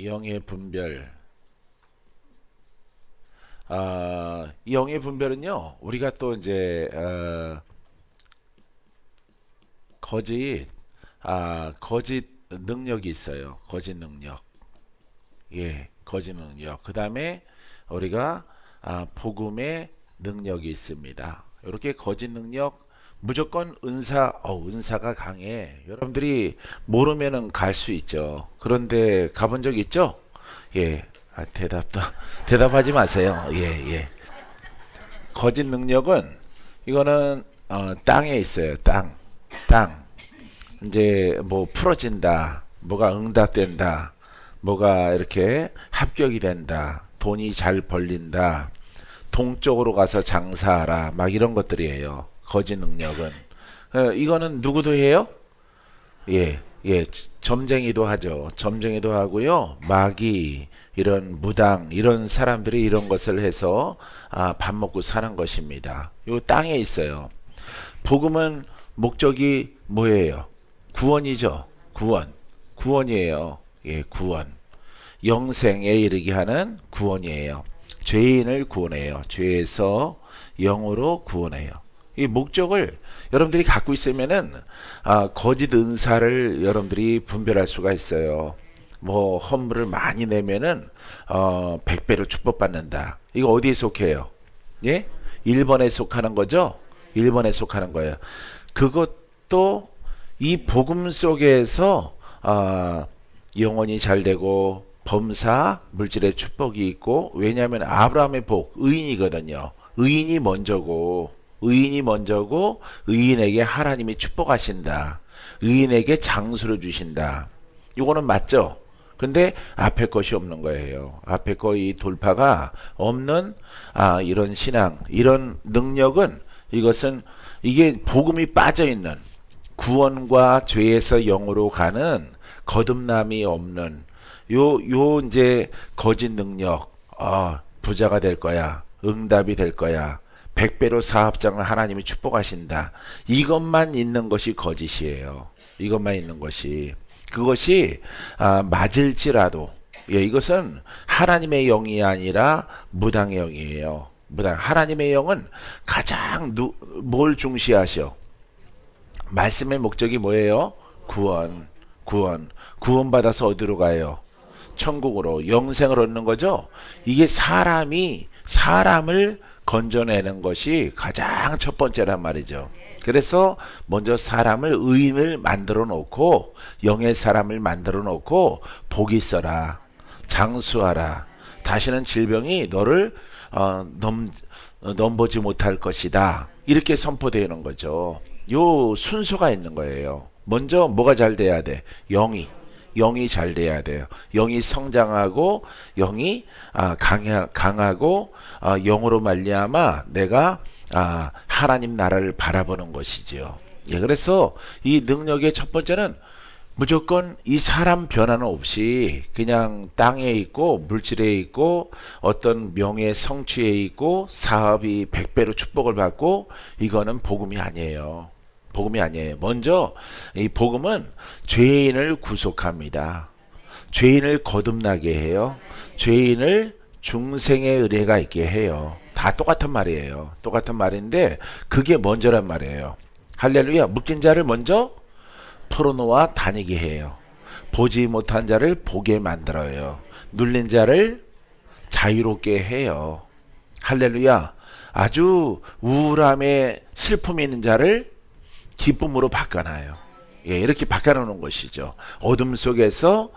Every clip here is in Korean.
영의 분별. 이 영의 분별은요, 우리가 또 이제 거짓 능력이 있어요. 거짓 능력. 예, 거짓 능력. 그 다음에 우리가 복음의 능력이 있습니다. 이렇게 거짓 능력, 무조건 은사가 강해. 여러분들이 모르면은 갈 수 있죠. 그런데 가본 적 있죠? 예, 대답하지 마세요. 예, 예. 거짓 능력은 이거는 땅에 있어요. 땅. 이제 뭐 풀어진다, 뭐가 응답된다, 뭐가 이렇게 합격이 된다, 돈이 잘 벌린다, 동쪽으로 가서 장사하라, 막 이런 것들이에요. 거짓 능력은. 이거는 누구도 해요? 예, 예, 점쟁이도 하죠. 점쟁이도 하고요. 마귀, 이런 무당, 이런 사람들이 이런 것을 해서 밥 먹고 사는 것입니다. 요 땅에 있어요. 복음은 목적이 뭐예요? 구원이죠. 구원이에요. 예, 구원. 영생에 이르게 하는 구원이에요. 죄인을 구원해요. 죄에서 영으로 구원해요. 이 목적을 여러분들이 갖고 있으면은 거짓 은사를 여러분들이 분별할 수가 있어요. 뭐 헌물을 많이 내면은 100배로 축복받는다. 이거 어디에 속해요? 예? 1번에 속하는 거죠? 1번에 속하는 거예요. 그것도 이 복음 속에서 영혼이 잘 되고 범사 물질의 축복이 있고, 왜냐하면 아브라함의 복 의인이거든요. 의인이 먼저고 의인에게 하나님이 축복하신다. 의인에게 장수를 주신다. 이거는 맞죠? 근데 앞에 것이 없는 거예요. 앞에 거의 돌파가 없는 이런 신앙, 이런 능력은, 이게 복음이 빠져 있는, 구원과 죄에서 영으로 가는 거듭남이 없는 요 이제 거짓 능력. 부자가 될 거야, 응답이 될 거야, 100배로 사업장을 하나님이 축복하신다. 이것만 있는 것이 거짓이에요. 이것만 있는 것이. 그것이 맞을지라도, 예, 이것은 하나님의 영이 아니라 무당의 영이에요. 하나님의 영은 가장 뭘 중시하셔? 말씀의 목적이 뭐예요? 구원받아서 어디로 가요? 천국으로, 영생을 얻는 거죠. 이게 사람을 건져내는 것이 가장 첫 번째란 말이죠. 그래서 먼저 사람을, 의인을 만들어 놓고, 영의 사람을 만들어 놓고, 복이 있어라, 장수하라, 다시는 질병이 너를 넘보지 못할 것이다, 이렇게 선포되는 거죠. 요 순서가 있는 거예요. 먼저 뭐가 잘 돼야 돼? 영이 잘 돼야 돼요. 영이 성장하고, 영이 강하고, 영으로 말미암아 내가 하나님 나라를 바라보는 것이지요. 예, 그래서 이 능력의 첫 번째는 무조건 이 사람 변화는 없이 그냥 땅에 있고, 물질에 있고, 어떤 명예 성취에 있고, 사업이 100배로 축복을 받고, 이거는 복음이 아니에요. 먼저 이 복음은 죄인을 구속합니다. 죄인을 거듭나게 해요. 죄인을 중생의 은혜가 있게 해요. 다 똑같은 말이에요. 똑같은 말인데 그게 먼저란 말이에요. 할렐루야. 묶인 자를 먼저 풀어놓아 다니게 해요. 보지 못한 자를 보게 만들어요. 눌린 자를 자유롭게 해요. 할렐루야. 아주 우울함에 슬픔이 있는 자를 기쁨으로 바꿔놔요. 예, 이렇게 바꿔놓는 것이죠. 어둠 속에서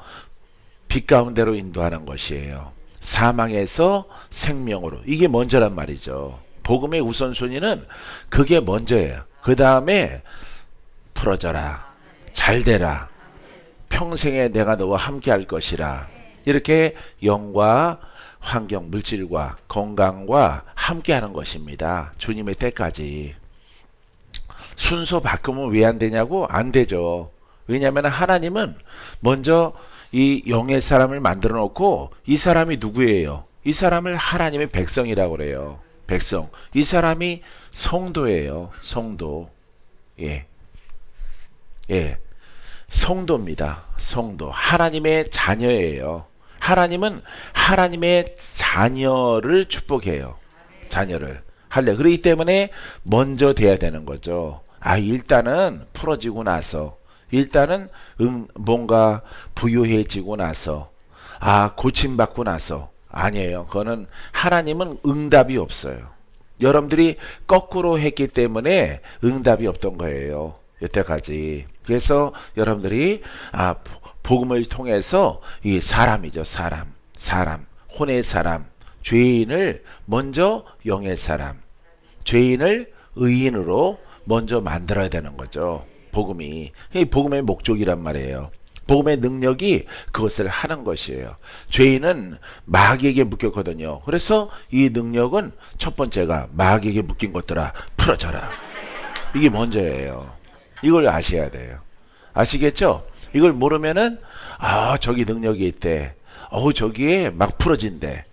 빛 가운데로 인도하는 것이에요. 사망에서 생명으로. 이게 먼저란 말이죠. 복음의 우선순위는 그게 먼저예요. 그 다음에 풀어져라, 잘되라, 평생에 내가 너와 함께 할 것이라. 이렇게 영과 환경, 물질과 건강과 함께 하는 것입니다. 주님의 때까지. 순서 바꾸면 왜 안 되냐고? 안 되죠. 왜냐하면 하나님은 먼저 이 영의 사람을 만들어 놓고, 이 사람이 누구예요? 이 사람을 하나님의 백성이라고 그래요. 백성. 이 사람이 성도예요. 성도. 예. 예. 성도입니다. 성도. 하나님의 자녀예요. 하나님은 하나님의 자녀를 축복해요. 자녀를. 그렇기 때문에 먼저 돼야 되는 거죠. 일단은 풀어지고 나서, 일단은 뭔가 부유해지고 나서, 고침받고 나서. 아니에요. 그거는 하나님은 응답이 없어요. 여러분들이 거꾸로 했기 때문에 응답이 없던 거예요. 여태까지. 그래서 여러분들이 복음을 통해서 이 사람이죠. 사람, 혼의 사람, 죄인을 먼저 영의 사람, 죄인을 의인으로 먼저 만들어야 되는 거죠. 복음이. 이 복음의 목적이란 말이에요. 복음의 능력이 그것을 하는 것이에요. 죄인은 마귀에게 묶였거든요. 그래서 이 능력은 첫 번째가 마귀에게 묶인 것들아 풀어져라. 이게 먼저예요. 이걸 아셔야 돼요. 아시겠죠? 이걸 모르면은 저기 능력이 있대. 저기에 막 풀어진대.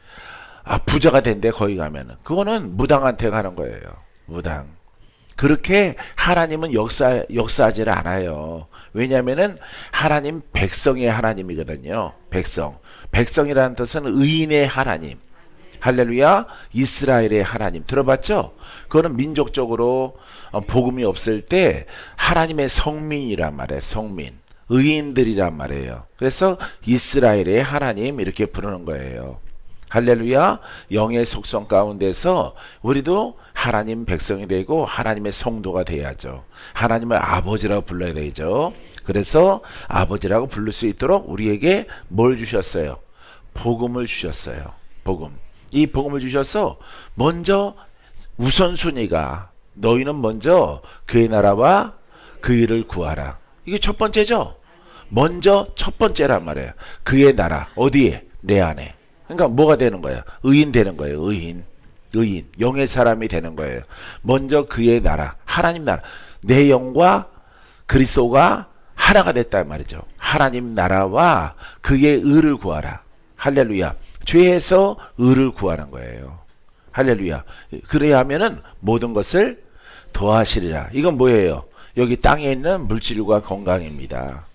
부자가 된대 거기 가면은. 그거는 무당한테 가는 거예요. 무당. 그렇게 하나님은 역사하지를 않아요. 왜냐하면은 하나님 백성의 하나님이거든요. 백성이라는 뜻은 의인의 하나님. 할렐루야. 이스라엘의 하나님 들어봤죠? 그거는 민족적으로 복음이 없을 때 하나님의 성민이란 말이에요. 성민. 의인들이란 말이에요. 그래서 이스라엘의 하나님 이렇게 부르는 거예요. 할렐루야. 영의 속성 가운데서 우리도 하나님 백성이 되고 하나님의 성도가 돼야죠. 하나님을 아버지라고 불러야 되죠. 그래서 아버지라고 부를 수 있도록 우리에게 뭘 주셨어요? 복음을 주셨어요. 복음. 이 복음을 주셔서 먼저 우선순위가 너희는 먼저 그의 나라와 그 일을 구하라. 이게 첫 번째죠. 먼저 첫 번째란 말이에요. 그의 나라. 어디에? 내 안에. 그러니까 뭐가 되는 거예요? 의인 되는 거예요. 의인. 영의 사람이 되는 거예요. 먼저 그의 나라. 하나님 나라. 내 영과 그리스도가 하나가 됐단 말이죠. 하나님 나라와 그의 의를 구하라. 할렐루야. 죄에서 의를 구하는 거예요. 할렐루야. 그래야 하면은 모든 것을 더하시리라. 이건 뭐예요? 여기 땅에 있는 물질과 건강입니다.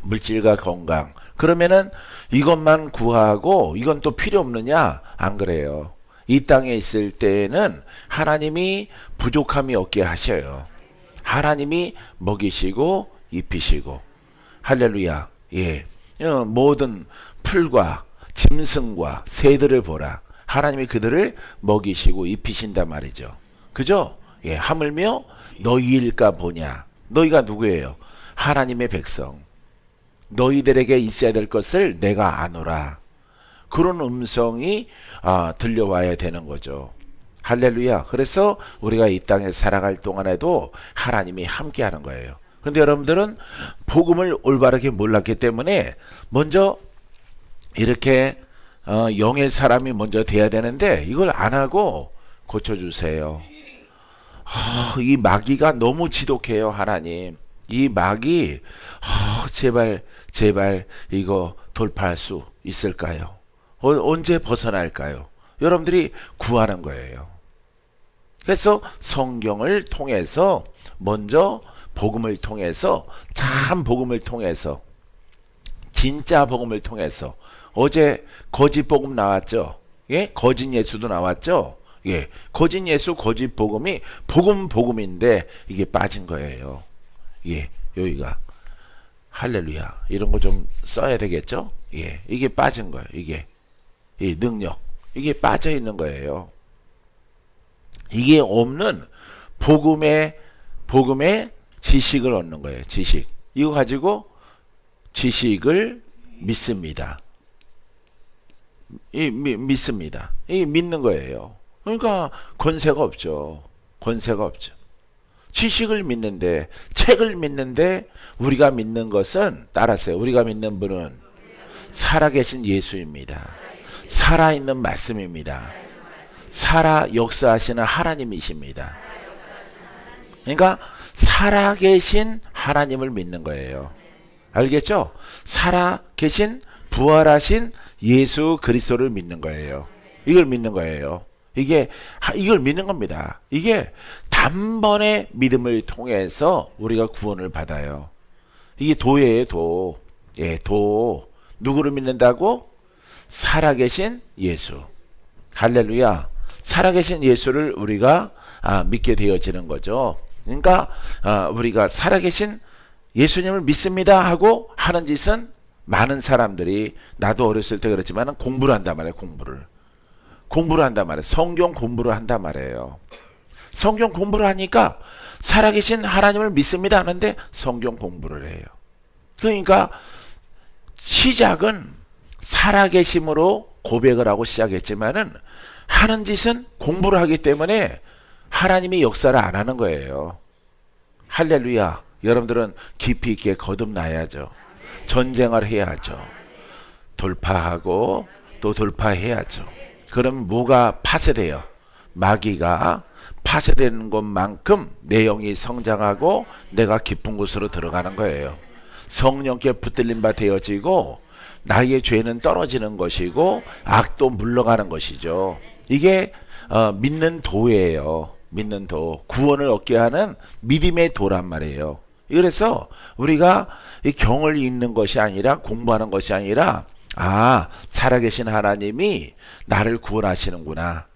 물질과 건강. 그러면은 이것만 구하고 이건 또 필요 없느냐? 안 그래요. 이 땅에 있을 때는 하나님이 부족함이 없게 하셔요. 하나님이 먹이시고 입히시고. 할렐루야. 예. 모든 풀과 짐승과 새들을 보라. 하나님이 그들을 먹이시고 입히신단 말이죠. 그죠? 예. 하물며 너희일까 보냐. 너희가 누구예요? 하나님의 백성. 너희들에게 있어야 될 것을 내가 아노라. 그런 음성이 들려와야 되는 거죠. 할렐루야. 그래서 우리가 이 땅에 살아갈 동안에도 하나님이 함께 하는 거예요. 그런데 여러분들은 복음을 올바르게 몰랐기 때문에 먼저 이렇게 영의 사람이 먼저 돼야 되는데 이걸 안 하고 고쳐주세요. 이 마귀가 너무 지독해요. 하나님. 이 마귀 제발 이거 돌파할 수 있을까요? 언제 벗어날까요? 여러분들이 구하는 거예요. 그래서 성경을 통해서 먼저 복음을 통해서 참 복음을 통해서 진짜 복음을 통해서 어제 거짓 복음 나왔죠? 예? 거짓 예수도 나왔죠? 예. 거짓 예수 거짓 복음이 복음인데 이게 빠진 거예요. 예. 여기가 할렐루야. 이런 거 좀 써야 되겠죠? 예. 이게 빠진 거예요. 이게. 이 능력. 이게 빠져 있는 거예요. 이게 없는 복음의 지식을 얻는 거예요. 지식. 이거 가지고 지식을 믿습니다. 믿습니다. 이 믿는 거예요. 그러니까 권세가 없죠. 지식을 믿는데, 책을 믿는데 우리가 믿는 것은 따라서요. 우리가 믿는 분은 살아계신 예수입니다. 살아있는 말씀입니다. 살아 역사하시는 하나님이십니다. 그러니까 살아계신 하나님을 믿는 거예요. 알겠죠? 살아계신 부활하신 예수 그리스도를 믿는 거예요. 이걸 믿는 거예요. 이걸 믿는 겁니다. 이게 단번에 믿음을 통해서 우리가 구원을 받아요. 이게 도예요, 도. 예, 도. 누구를 믿는다고? 살아계신 예수. 할렐루야. 살아계신 예수를 우리가 믿게 되어지는 거죠. 그러니까 우리가 살아계신 예수님을 믿습니다 하고 하는 짓은 많은 사람들이, 나도 어렸을 때 그랬지만 공부를 한단 말이에요. 공부를 한단 말이에요. 성경 공부를 한단 말이에요. 성경 공부를 하니까 살아계신 하나님을 믿습니다 하는데 성경 공부를 해요. 그러니까 시작은 살아계심으로 고백을 하고 시작했지만은 하는 짓은 공부를 하기 때문에 하나님이 역사를 안 하는 거예요. 할렐루야. 여러분들은 깊이 있게 거듭나야죠. 전쟁을 해야죠. 돌파하고 또 돌파해야죠. 그럼 뭐가 파쇄돼요? 마귀가 파쇄되는 것만큼 내 영이 성장하고 내가 깊은 곳으로 들어가는 거예요. 성령께 붙들림 바 되어지고 나의 죄는 떨어지는 것이고 악도 물러가는 것이죠. 이게 믿는 도예요. 믿는 도. 구원을 얻게 하는 믿음의 도란 말이에요. 그래서 우리가 이 경을 읽는 것이 아니라, 공부하는 것이 아니라, 살아계신 하나님이 나를 구원하시는구나.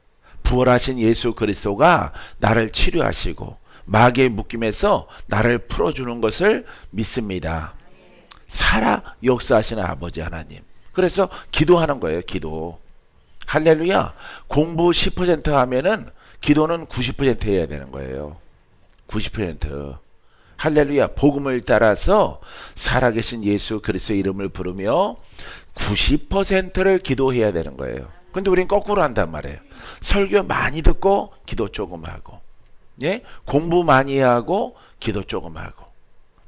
부활하신 예수 그리스도가 나를 치료하시고 마귀의 묶임에서 나를 풀어주는 것을 믿습니다. 살아 역사하시는 아버지 하나님. 그래서 기도하는 거예요. 기도. 할렐루야. 공부 10% 하면은 기도는 90% 해야 되는 거예요. 90%. 할렐루야. 복음을 따라서 살아계신 예수 그리스도의 이름을 부르며 90%를 기도해야 되는 거예요. 근데 우린 거꾸로 한단 말이에요. 설교 많이 듣고 기도 조금 하고, 예? 공부 많이 하고 기도 조금 하고,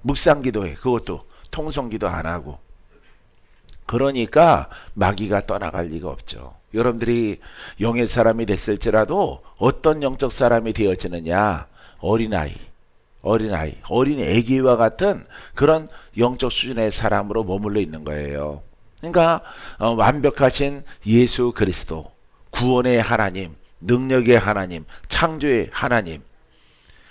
묵상 기도해. 그것도 통성 기도 안 하고. 그러니까 마귀가 떠나갈 리가 없죠. 여러분들이 영의 사람이 됐을지라도 어떤 영적 사람이 되어지느냐? 어린아이, 어린 애기와 같은 그런 영적 수준의 사람으로 머물러 있는 거예요. 그러니까 완벽하신 예수 그리스도, 구원의 하나님, 능력의 하나님, 창조의 하나님,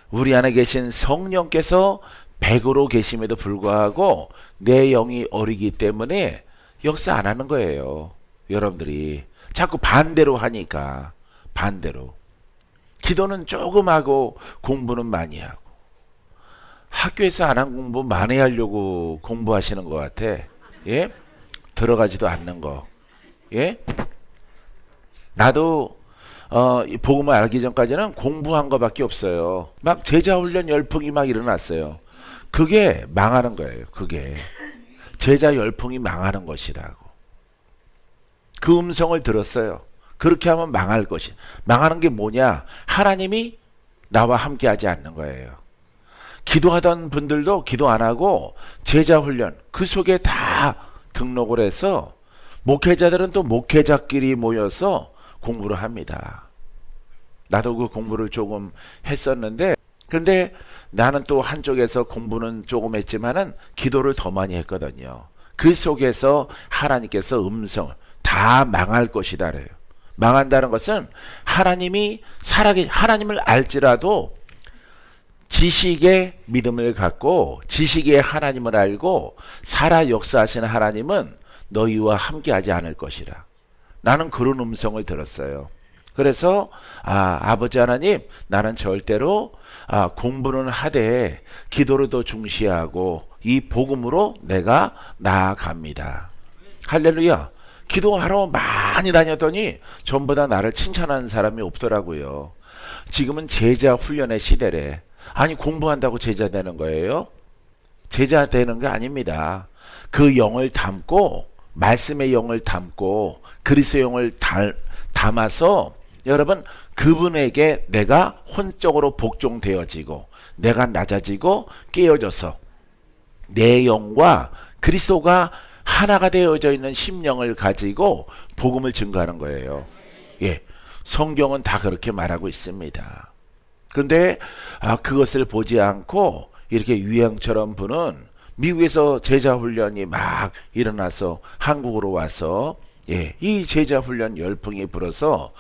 우리 안에 계신 성령께서 100으로 계심에도 불구하고 내 영이 어리기 때문에 역사 안 하는 거예요. 여러분들이 자꾸 반대로 하니까. 반대로. 기도는 조금 하고 공부는 많이 하고. 학교에서 안 한 공부 많이 하려고 공부하시는 것 같아. 예? 들어가지도 않는 거. 예? 나도 복음을 알기 전까지는 공부한 거밖에 없어요. 막 제자훈련 열풍이 막 일어났어요. 그게 망하는 거예요. 그게 제자 열풍이 망하는 것이라고. 그 음성을 들었어요. 그렇게 하면 망할 것이. 망하는 게 뭐냐? 하나님이 나와 함께 하지 않는 거예요. 기도하던 분들도 기도 안 하고 제자훈련 그 속에 다 등록을 해서 목회자들은 또 목회자끼리 모여서 공부를 합니다. 나도 그 공부를 조금 했었는데, 근데 나는 또 한쪽에서 공부는 조금 했지만은 기도를 더 많이 했거든요. 그 속에서 하나님께서 음성을 다 망할 것이다 그래요. 망한다는 것은 하나님이 하나님을 알지라도 지식의 믿음을 갖고 지식의 하나님을 알고 살아 역사하시는 하나님은 너희와 함께하지 않을 것이라. 나는 그런 음성을 들었어요. 그래서 아버지 하나님, 나는 절대로 공부는 하되 기도를 더 중시하고 이 복음으로 내가 나아갑니다. 할렐루야. 기도하러 많이 다녔더니 전부 다 나를 칭찬하는 사람이 없더라고요. 지금은 제자 훈련의 시대래. 아니, 공부한다고 제자 되는 거예요? 제자 되는 게 아닙니다. 그 영을 담고, 말씀의 영을 담고 그리스도의 영을 담아서 여러분, 그분에게 내가 혼적으로 복종되어지고 내가 낮아지고 깨어져서 내 영과 그리스도가 하나가 되어져 있는 심령을 가지고 복음을 증거하는 거예요. 예, 성경은 다 그렇게 말하고 있습니다. 근데 그것을 보지 않고 이렇게 유행처럼 부는 미국에서 제자훈련이 막 일어나서 한국으로 와서, 예, 이 제자훈련 열풍이 불어서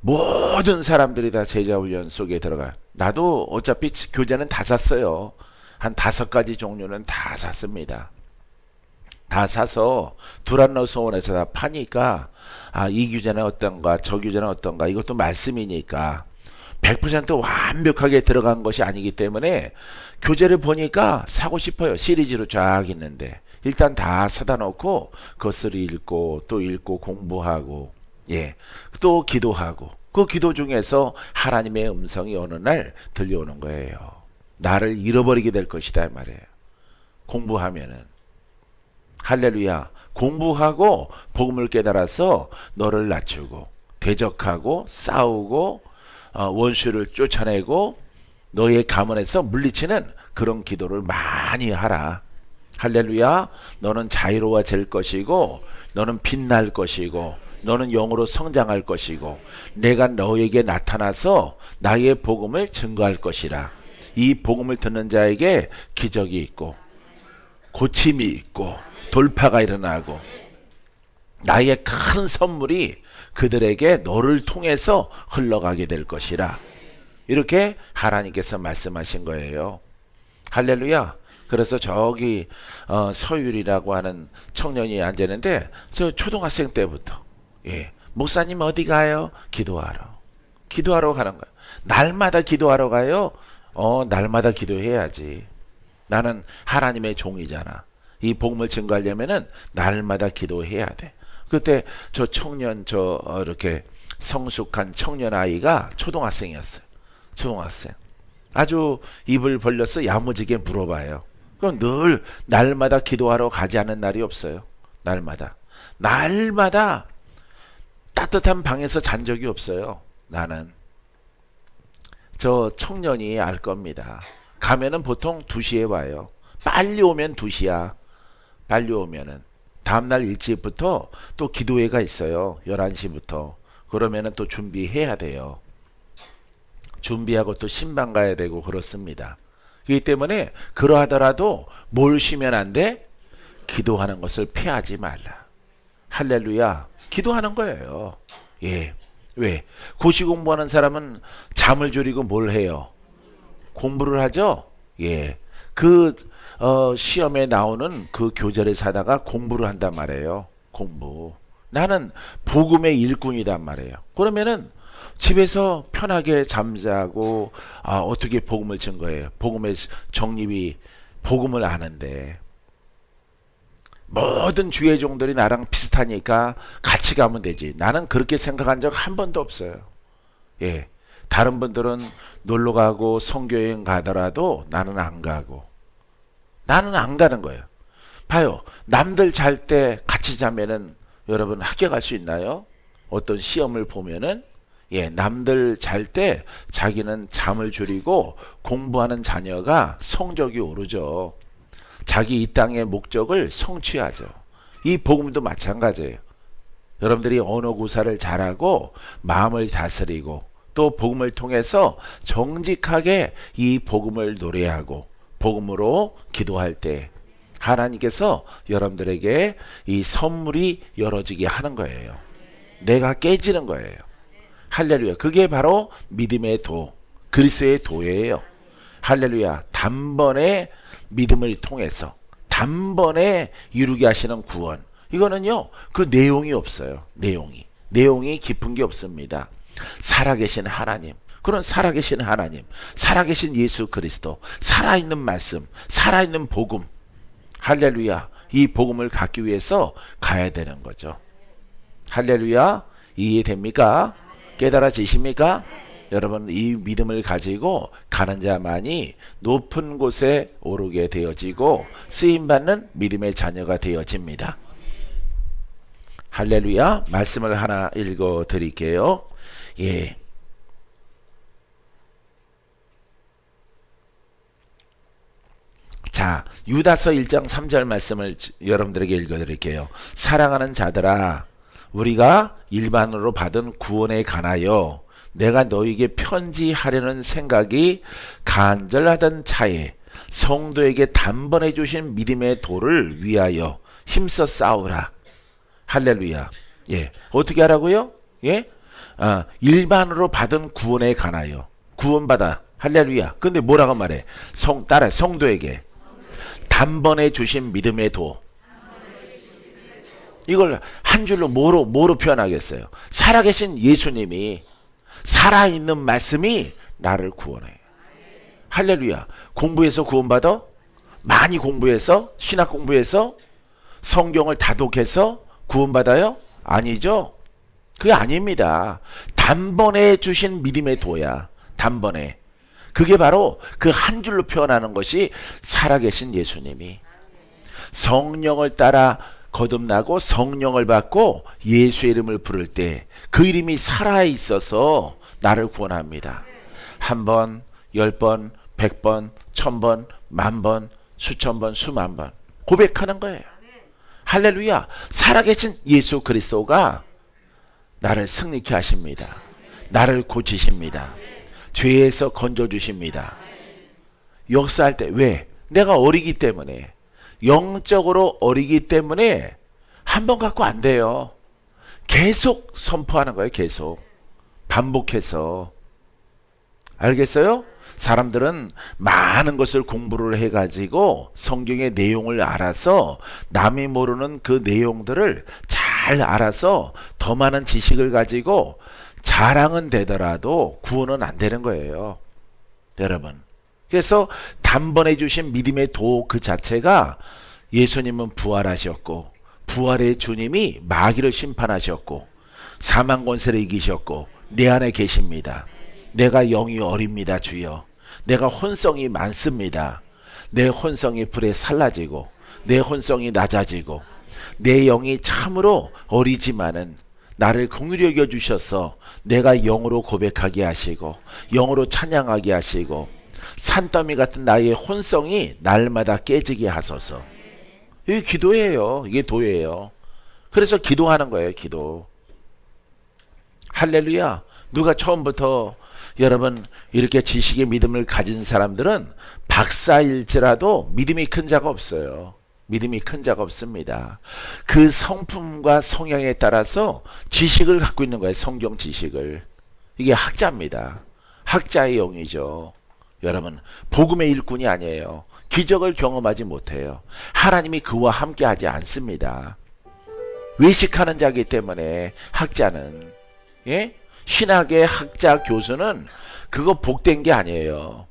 모든 사람들이 다 제자훈련 속에 들어가. 나도 어차피 교재는 다 샀어요. 한 5가지 종류는 다 샀습니다. 다 사서 두란노소원에서 다 파니까 이 규제는 어떤가 저 규제는 어떤가 이것도 말씀이니까 100% 완벽하게 들어간 것이 아니기 때문에 교재를 보니까 사고 싶어요. 시리즈로 쫙 있는데 일단 다 사다 놓고 그것을 읽고 또 읽고 공부하고 또 기도하고 그 기도 중에서 하나님의 음성이 어느 날 들려오는 거예요. 나를 잃어버리게 될 것이다 말이에요. 공부하면은 할렐루야. 공부하고 복음을 깨달아서 너를 낮추고 대적하고 싸우고 원수를 쫓아내고 너의 가문에서 물리치는 그런 기도를 많이 하라. 할렐루야. 너는 자유로워질 것이고 너는 빛날 것이고 너는 영으로 성장할 것이고 내가 너에게 나타나서 나의 복음을 증거할 것이라. 이 복음을 듣는 자에게 기적이 있고 고침이 있고 돌파가 일어나고 나의 큰 선물이 그들에게 너를 통해서 흘러가게 될 것이라. 이렇게 하나님께서 말씀하신 거예요. 할렐루야. 그래서 저기 서율이라고 하는 청년이 앉았는데 저 초등학생 때부터 목사님 어디 가요? 기도하러 가는 거야. 날마다 기도하러 가요? 날마다 기도해야지. 나는 하나님의 종이잖아. 이 복음을 증거하려면은 날마다 기도해야 돼. 그때 저 청년 이렇게 성숙한 청년 아이가 초등학생이었어요. 초등학생. 아주 입을 벌려서 야무지게 물어봐요. 그럼 늘 날마다 기도하러 가지 않은 날이 없어요. 날마다 따뜻한 방에서 잔 적이 없어요. 나는 저 청년이 알 겁니다. 가면은 보통 2시에 와요. 빨리 오면 2시야. 빨리 오면은 다음날 일찍부터 또 기도회가 있어요. 11시부터. 그러면은 또 준비해야 돼요. 준비하고 또 신방 가야 되고 그렇습니다. 그렇기 때문에 그러하더라도 뭘 쉬면 안 돼? 기도하는 것을 피하지 말라. 할렐루야. 기도하는 거예요. 왜? 고시 공부하는 사람은 잠을 줄이고 뭘 해요? 공부를 하죠? 그 시험에 나오는 그 교재를 사다가 공부를 한단 말이에요. 공부. 나는 복음의 일꾼이란 말이에요. 그러면은 집에서 편하게 잠자고 어떻게 복음을 증거해요? 복음의 정립이 복음을 아는데 모든 주의 종들이 나랑 비슷하니까 같이 가면 되지. 나는 그렇게 생각한 적 한 번도 없어요. 다른 분들은 놀러 가고 성교여행 가더라도 나는 안 가고. 나는 안 가는 거예요. 봐요. 남들 잘 때 같이 자면은 여러분 합격할 수 있나요? 어떤 시험을 보면은 남들 잘 때 자기는 잠을 줄이고 공부하는 자녀가 성적이 오르죠. 자기 이 땅의 목적을 성취하죠. 이 복음도 마찬가지예요. 여러분들이 언어 구사를 잘하고 마음을 다스리고 또 복음을 통해서 정직하게 이 복음을 노래하고 복음으로 기도할 때 하나님께서 여러분들에게 이 선물이 열어지게 하는 거예요. 내가 깨지는 거예요. 할렐루야. 그게 바로 믿음의 도, 그리스도의 도예요. 할렐루야. 단번에 믿음을 통해서 단번에 이루게 하시는 구원. 이거는요. 그 내용이 없어요. 내용이 깊은 게 없습니다. 살아계신 하나님. 그런 살아계신 하나님, 살아계신 예수 그리스도, 살아있는 말씀, 살아있는 복음. 할렐루야. 이 복음을 갖기 위해서 가야 되는 거죠. 할렐루야. 이해됩니까? 깨달아지십니까? 여러분 이 믿음을 가지고 가는 자만이 높은 곳에 오르게 되어지고 쓰임받는 믿음의 자녀가 되어집니다. 할렐루야. 말씀을 하나 읽어 드릴게요. 자, 유다서 1장 3절 말씀을 여러분들에게 읽어 드릴게요. 사랑하는 자들아, 우리가 일반으로 받은 구원에 관하여 내가 너에게 편지하려는 생각이 간절하던 차에 성도에게 단번에 주신 믿음의 도를 위하여 힘써 싸우라. 할렐루야. 어떻게 하라고요? 일반으로 받은 구원에 관하여. 구원받아. 할렐루야. 근데 뭐라고 말해? 성도에게 단번에 주신 믿음의 도. 이걸 한 줄로 뭐로 표현하겠어요? 살아계신 예수님이, 살아있는 말씀이 나를 구원해. 할렐루야. 공부해서 구원받아? 많이 공부해서? 신학 공부해서? 성경을 다독해서 구원받아요? 아니죠. 그게 아닙니다. 단번에 주신 믿음의 도야. 단번에. 그게 바로 그 한 줄로 표현하는 것이 살아계신 예수님이, 성령을 따라 거듭나고 성령을 받고 예수의 이름을 부를 때 그 이름이 살아있어서 나를 구원합니다. 한 번, 10번, 100번, 1000번, 10,000번, 수천번, 수만번 고백하는 거예요. 할렐루야. 살아계신 예수 그리스도가 나를 승리케 하십니다. 나를 고치십니다. 죄에서 건져주십니다. 역사할 때, 왜? 내가 어리기 때문에, 영적으로 어리기 때문에 한 번 갖고 안 돼요. 계속 선포하는 거예요. 계속 반복해서. 알겠어요? 사람들은 많은 것을 공부를 해가지고 성경의 내용을 알아서 남이 모르는 그 내용들을 잘 알아서 더 많은 지식을 가지고 자랑은 되더라도 구원은 안 되는 거예요. 여러분. 그래서 단번에 주신 믿음의 도 그 자체가, 예수님은 부활하셨고 부활의 주님이 마귀를 심판하셨고 사망 권세를 이기셨고 내 안에 계십니다. 내가 영이 어립니다. 주여. 내가 혼성이 많습니다. 내 혼성이 불에 살라지고 내 혼성이 낮아지고 내 영이 참으로 어리지만은 나를 긍휼히 여겨 주셔서 내가 영으로 고백하게 하시고 영으로 찬양하게 하시고 산더미 같은 나의 혼성이 날마다 깨지게 하소서. 이게 기도예요. 이게 도예요. 그래서 기도하는 거예요. 기도. 할렐루야. 누가 처음부터, 여러분, 이렇게 지식의 믿음을 가진 사람들은 박사일지라도 믿음이 큰 자가 없어요. 믿음이 큰 자가 없습니다. 그 성품과 성향에 따라서 지식을 갖고 있는 거예요. 성경 지식을. 이게 학자입니다. 학자의 영이죠. 여러분, 복음의 일꾼이 아니에요. 기적을 경험하지 못해요. 하나님이 그와 함께 하지 않습니다. 외식하는 자이기 때문에 학자는, 예? 신학의 학자 교수는 그거 복된 게 아니에요.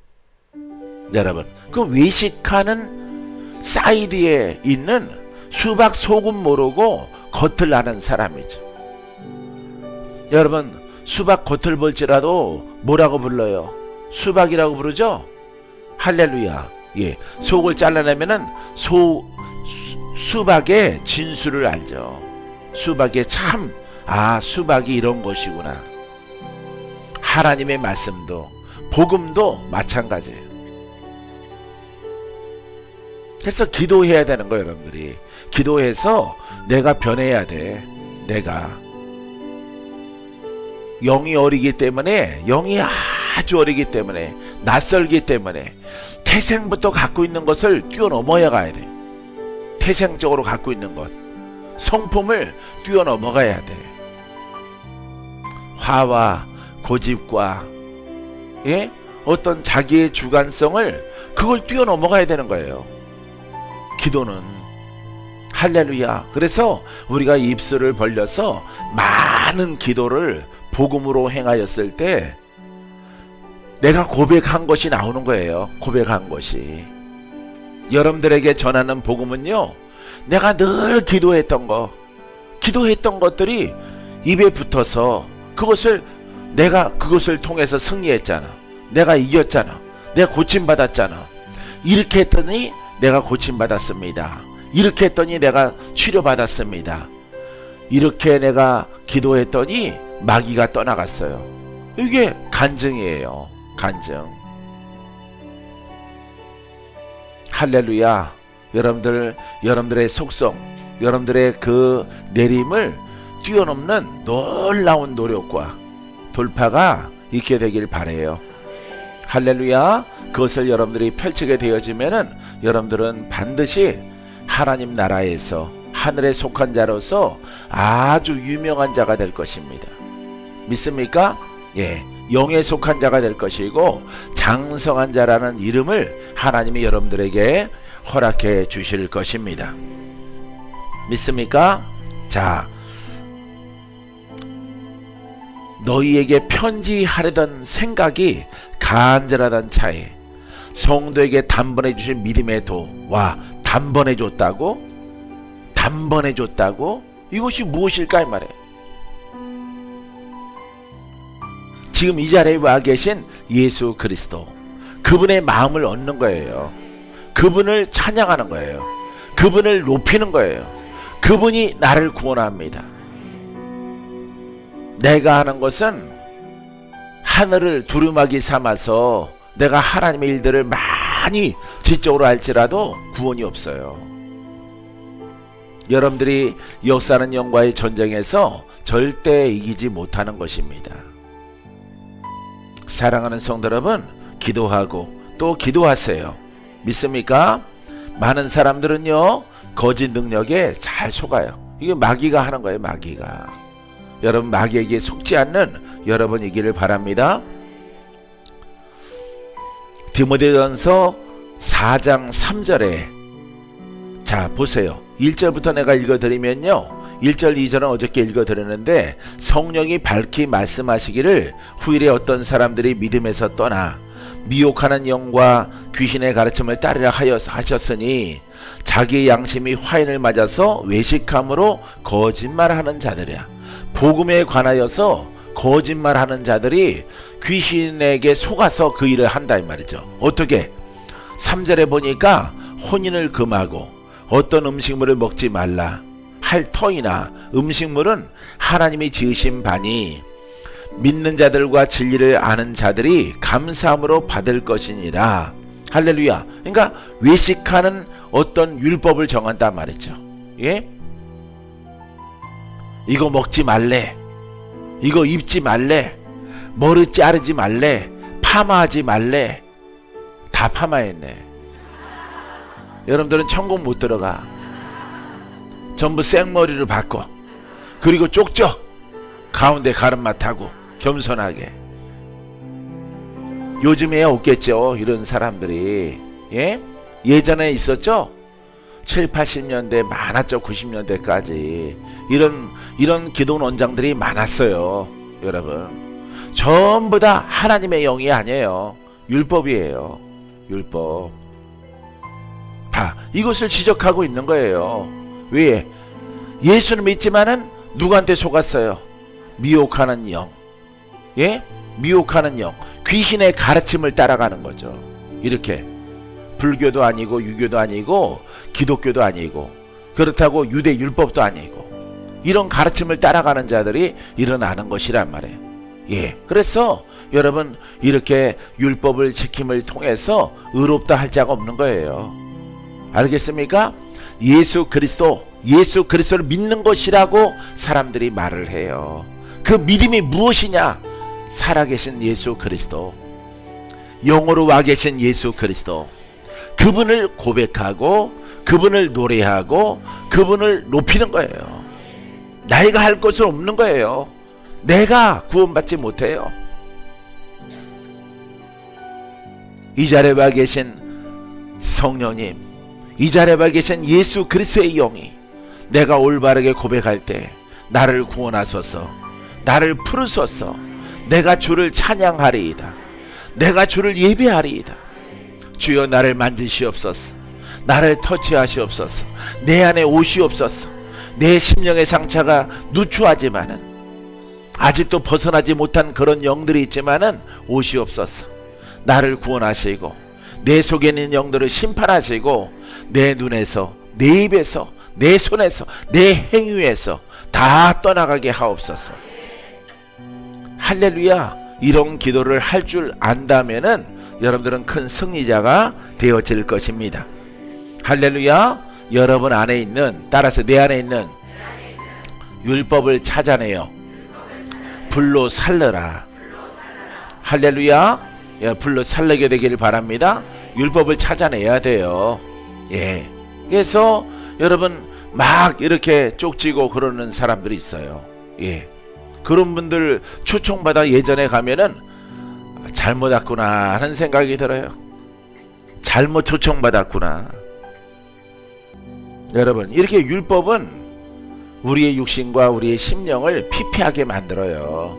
여러분, 그 외식하는 사이드에 있는 수박 소금 모르고 겉을 아는 사람이죠. 여러분, 수박 겉을 볼지라도 뭐라고 불러요? 수박이라고 부르죠? 할렐루야. 예, 속을 잘라내면은 수박의 진수를 알죠. 수박의 참, 수박이 이런 것이구나. 하나님의 말씀도, 복음도 마찬가지예요. 그래서 기도해야 되는 거예요, 여러분들이. 기도해서 내가 변해야 돼. 내가 영이 어리기 때문에, 영이 아주 어리기 때문에, 낯설기 때문에 태생부터 갖고 있는 것을 뛰어넘어야 가야 돼. 태생적으로 갖고 있는 것, 성품을 뛰어넘어가야 돼. 화와 고집과, 예? 어떤 자기의 주관성을, 그걸 뛰어넘어가야 되는 거예요. 기도는. 할렐루야. 그래서 우리가 입술을 벌려서 많은 기도를 복음으로 행하였을 때 내가 고백한 것이 나오는 거예요. 고백한 것이. 여러분들에게 전하는 복음은요, 내가 늘 기도했던 것들이 입에 붙어서 내가 그것을 통해서 승리했잖아. 내가 이겼잖아. 내가 고침받았잖아. 이렇게 했더니 내가 고침받았습니다. 이렇게 했더니 내가 치료받았습니다. 이렇게 내가 기도했더니 마귀가 떠나갔어요. 이게 간증이에요. 간증. 할렐루야. 여러분들의 속성, 여러분들의 그 내림을 뛰어넘는 놀라운 노력과 돌파가 있게 되길 바라요. 할렐루야. 그것을 여러분들이 펼치게 되어지면은 여러분들은 반드시 하나님 나라에서 하늘에 속한 자로서 아주 유명한 자가 될 것입니다. 믿습니까? 예, 영에 속한 자가 될 것이고 장성한 자라는 이름을 하나님이 여러분들에게 허락해 주실 것입니다. 믿습니까? 자, 너희에게 편지하려던 생각이 간절하던 차에 성도에게 단번에 주신 믿음의 도와 단번에 줬다고? 단번에 줬다고? 이것이 무엇일까 이 말이에요. 지금 이 자리에 와 계신 예수 그리스도, 그분의 마음을 얻는 거예요. 그분을 찬양하는 거예요. 그분을 높이는 거예요. 그분이 나를 구원합니다. 내가 하는 것은 하늘을 두루마기 삼아서 내가 하나님의 일들을 많이 지적으로 할지라도 구원이 없어요. 여러분들이 역사하는 영과의 전쟁에서 절대 이기지 못하는 것입니다. 사랑하는 성도 여러분, 기도하고 또 기도하세요. 믿습니까? 많은 사람들은요, 거짓 능력에 잘 속아요. 이게 마귀가 하는 거예요, 마귀가. 여러분, 마귀에게 속지 않는 여러분이기를 바랍니다. 디모데전서 4장 3절에 자 보세요. 1절부터 내가 읽어드리면요, 1절 2절은 어저께 읽어드렸는데, 성령이 밝히 말씀하시기를 후일에 어떤 사람들이 믿음에서 떠나 미혹하는 영과 귀신의 가르침을 따르려 하셨으니 자기의 양심이 화인을 맞아서 외식함으로 거짓말하는 자들이야. 복음에 관하여서 거짓말하는 자들이 귀신에게 속아서 그 일을 한다 이 말이죠. 어떻게? 3절에 보니까 혼인을 금하고 어떤 음식물을 먹지 말라 할 터이나 음식물은 하나님이 지으신 바니 믿는 자들과 진리를 아는 자들이 감사함으로 받을 것이니라. 할렐루야. 그러니까 외식하는 어떤 율법을 정한단 말이죠. 예? 이거 먹지 말래, 이거 입지 말래, 머리 자르지 말래, 파마하지 말래. 다 파마했네. 여러분들은 천국 못 들어가. 전부 생머리를 바꿔. 그리고 쪽져. 가운데 가르마 타고 겸손하게. 요즘에 없겠죠, 이런 사람들이. 예? 예전에 있었죠? 7, 80년대 많았죠. 90년대까지 이런 기독 원장들이 많았어요. 여러분, 전부 다 하나님의 영이 아니에요. 율법이에요. 율법. 다 이것을 지적하고 있는 거예요. 왜? 예수는 믿지만은 누구한테 속았어요? 미혹하는 영. 예? 미혹하는 영. 귀신의 가르침을 따라가는 거죠. 이렇게 불교도 아니고 유교도 아니고 기독교도 아니고 그렇다고 유대 율법도 아니고 이런 가르침을 따라가는 자들이 일어나는 것이란 말이에요. 예. 그래서 여러분, 이렇게 율법을 지킴을 통해서 의롭다 할 자가 없는 거예요. 알겠습니까? 예수 그리스도를 믿는 것이라고 사람들이 말을 해요. 그 믿음이 무엇이냐? 살아계신 예수 그리스도, 영으로 와 계신 예수 그리스도, 그분을 고백하고 그분을 노래하고 그분을 높이는 거예요. 나이가 할 것은 없는 거예요. 내가 구원받지 못해요. 이 자리에 와 계신 성령님, 이 자리에 와 계신 예수 그리스도의 영이 내가 올바르게 고백할 때 나를 구원하소서, 나를 부르소서, 내가 주를 찬양하리이다, 내가 주를 예배하리이다. 주여 나를 만지시옵소서, 나를 터치하시옵소서, 내 안에 오시옵소서. 내 심령의 상처가 누추하지만은 아직도 벗어나지 못한 그런 영들이 있지만은 오시옵소서. 나를 구원하시고 내 속에 있는 영들을 심판하시고 내 눈에서, 내 입에서, 내 손에서, 내 행위에서 다 떠나가게 하옵소서. 할렐루야. 이런 기도를 할 줄 안다면은 여러분들은 큰 승리자가 되어질 것입니다. 할렐루야. 여러분 안에 있는, 따라서 내 안에 있는 율법을 찾아내요 불로 살르라. 할렐루야. 예, 불로 살르게 되기를 바랍니다. 율법을 찾아내야 돼요. 예. 그래서 여러분 막 이렇게 쪽지고 그러는 사람들이 있어요. 예. 그런 분들 초청받아 예전에 가면은 잘못 왔구나 하는 생각이 들어요. 잘못 초청받았구나. 여러분, 이렇게 율법은 우리의 육신과 우리의 심령을 피폐하게 만들어요.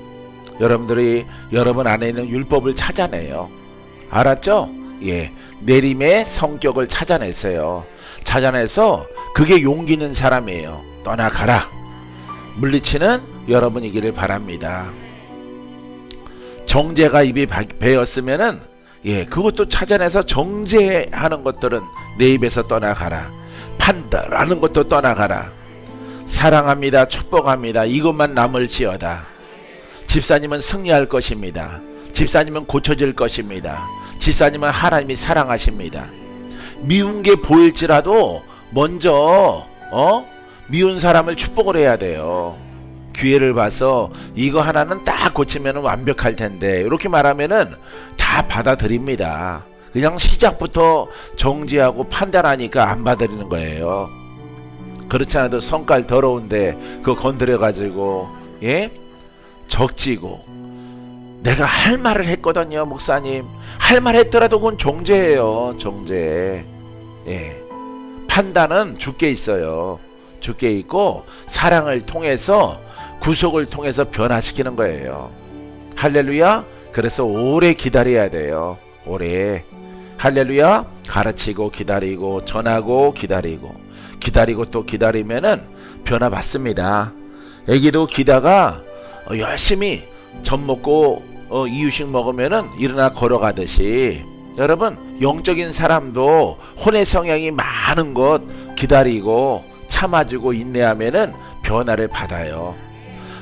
여러분들이 여러분 안에 있는 율법을 찾아내요. 알았죠? 예, 내림의 성격을 찾아냈어요. 찾아내서 그게 용기 있는 사람이에요. 떠나가라. 물리치는 여러분이기를 바랍니다. 정죄가 입이 배었으면은 예, 그것도 찾아내서 정죄하는 것들은 내 입에서 떠나가라. 판단하는 것도 떠나가라. 사랑합니다. 축복합니다. 이것만 남을지어다. 집사님은 승리할 것입니다. 집사님은 고쳐질 것입니다. 집사님은 하나님이 사랑하십니다. 미운 게 보일지라도 먼저 미운 사람을 축복을 해야 돼요. 기회를 봐서 이거 하나는 딱 고치면 완벽할 텐데 이렇게 말하면은 다 받아들입니다. 그냥 시작부터 정지하고 판단하니까 안 받아들이는 거예요. 그렇지 않아도 성깔 더러운데 그거 건드려가지고 예? 적지고 내가 할 말을 했거든요. 목사님 할 말 했더라도 그건 정죄예요. 정죄. 예. 판단은 주께 있어요. 주께 있고 사랑을 통해서 구속을 통해서 변화시키는 거예요. 할렐루야. 그래서 오래 기다려야 돼요. 오래. 할렐루야. 가르치고 기다리고 전하고 기다리고 또 기다리면은 변화 받습니다. 애기도 기다가 열심히 젖 먹고 이유식 먹으면은 일어나 걸어가듯이 여러분 영적인 사람도 혼의 성향이 많은 것 기다리고 참아주고 인내하면은 변화를 받아요.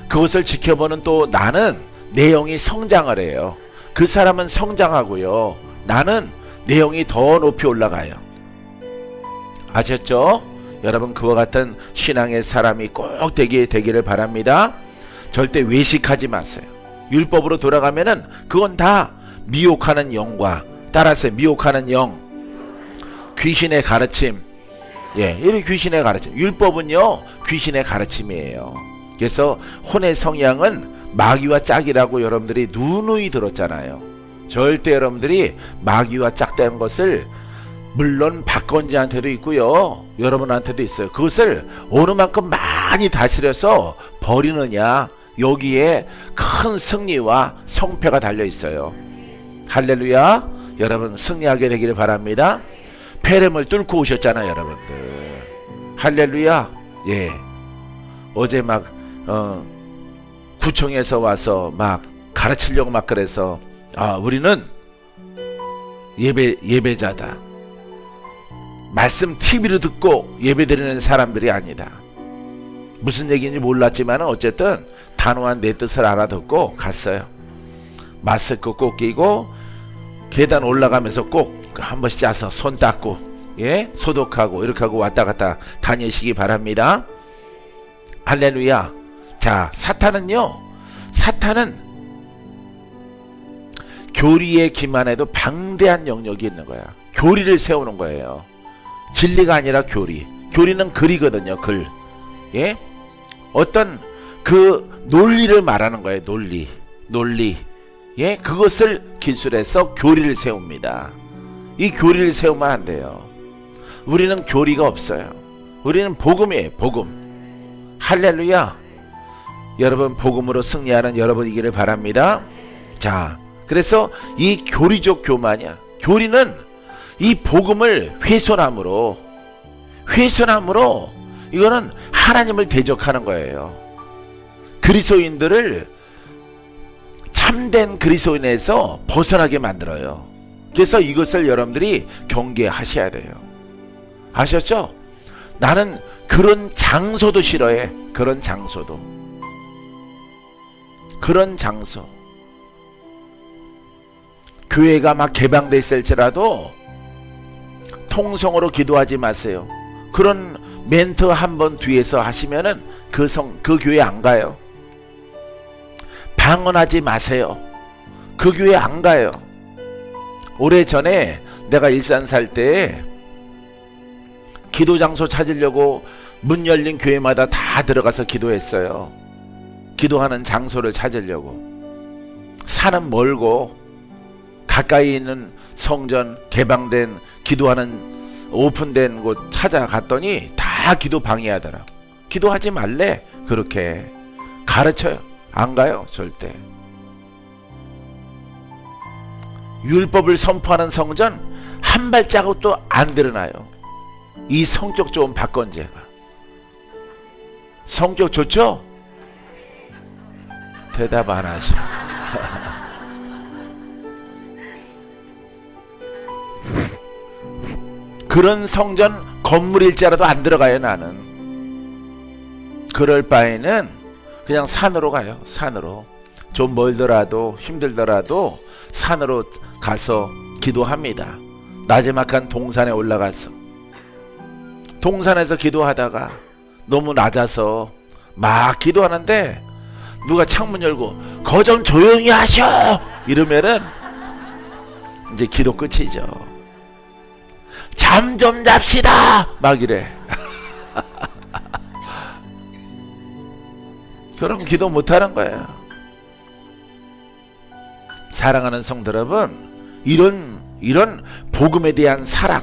그것을 지켜보는 또 나는 내 영이 성장을 해요. 그 사람은 성장하고요. 나는 내 영이 더 높이 올라가요. 아셨죠? 여러분 그와 같은 신앙의 사람이 꼭 되기를 바랍니다. 절대 외식하지 마세요. 율법으로 돌아가면은 그건 다 미혹하는 영과 따라서 미혹하는 영, 귀신의 가르침. 예, 이 귀신의 가르침. 율법은요 귀신의 가르침이에요. 그래서 혼의 성향은 마귀와 짝이라고 여러분들이 누누이 들었잖아요. 절대 여러분들이 마귀와 짝되는 것을 물론 박건지한테도 있고요. 여러분한테도 있어요. 그것을 어느 만큼 많이 다스려서 버리느냐 여기에 큰 승리와 성패가 달려 있어요. 할렐루야. 여러분 승리하게 되기를 바랍니다. 폐렴을 뚫고 오셨잖아요. 여러분들 할렐루야. 예, 어제 막 구청에서 와서 막 가르치려고 막 그래서 우리는 예배자다. 말씀 TV로 듣고 예배드리는 사람들이 아니다. 무슨 얘기인지 몰랐지만 어쨌든 단호한 내 뜻을 알아듣고 갔어요. 마스크 꼭 끼고 계단 올라가면서 꼭 한 번씩 짜서 손 닦고 예? 소독하고 이렇게 하고 왔다 갔다 다니시기 바랍니다. 할렐루야. 자, 사탄은 교리에 기만해도 방대한 영역이 있는 거야. 교리를 세우는 거예요. 진리가 아니라 교리. 교리는 글이거든요. 글. 예? 어떤 그 논리를 말하는 거예요. 논리. 예? 그것을 기술해서 교리를 세웁니다. 이 교리를 세우면 안 돼요. 우리는 교리가 없어요. 우리는 복음이에요. 복음. 할렐루야. 여러분 복음으로 승리하는 여러분이기를 바랍니다. 자, 그래서 이 교리적 교만이야. 교리는 이 복음을 훼손함으로 이거는 하나님을 대적하는 거예요. 그리스도인들을 참된 그리스도인에서 벗어나게 만들어요. 그래서 이것을 여러분들이 경계하셔야 돼요. 아셨죠? 나는 그런 장소도 싫어해. 그런 장소. 교회가 막 개방돼 있을지라도 통성으로 기도하지 마세요. 그런 멘트 한번 뒤에서 하시면은 그 교회 안 가요. 방언하지 마세요. 그 교회 안 가요. 오래전에 내가 일산 살 때 기도 장소 찾으려고 문 열린 교회마다 다 들어가서 기도했어요. 기도하는 장소를 찾으려고. 산은 멀고 가까이 있는 성전 개방된 기도하는 오픈된 곳 찾아갔더니 다 기도 방해하더라. 기도하지 말래. 그렇게 가르쳐요. 안 가요. 절대. 율법을 선포하는 성전 한 발자국도 안 드러나요. 이 성격 좋은 박건재가. 성격 좋죠? 대답 안 하셔. 그런 성전 건물일자라도 안 들어가요. 나는. 그럴 바에는 그냥 산으로 가요. 산으로. 좀 멀더라도 힘들더라도 산으로 가서 기도합니다. 나지막한 동산에 올라가서 동산에서 기도하다가 너무 낮아서 막 기도하는데 누가 창문 열고 거 좀 조용히 하셔 이러면은 이제 기도 끝이죠. 잠 좀 잡시다 막 이래. 그럼 기도 못하는 거예요. 사랑하는 성도 여러분, 이런 복음에 대한 사랑,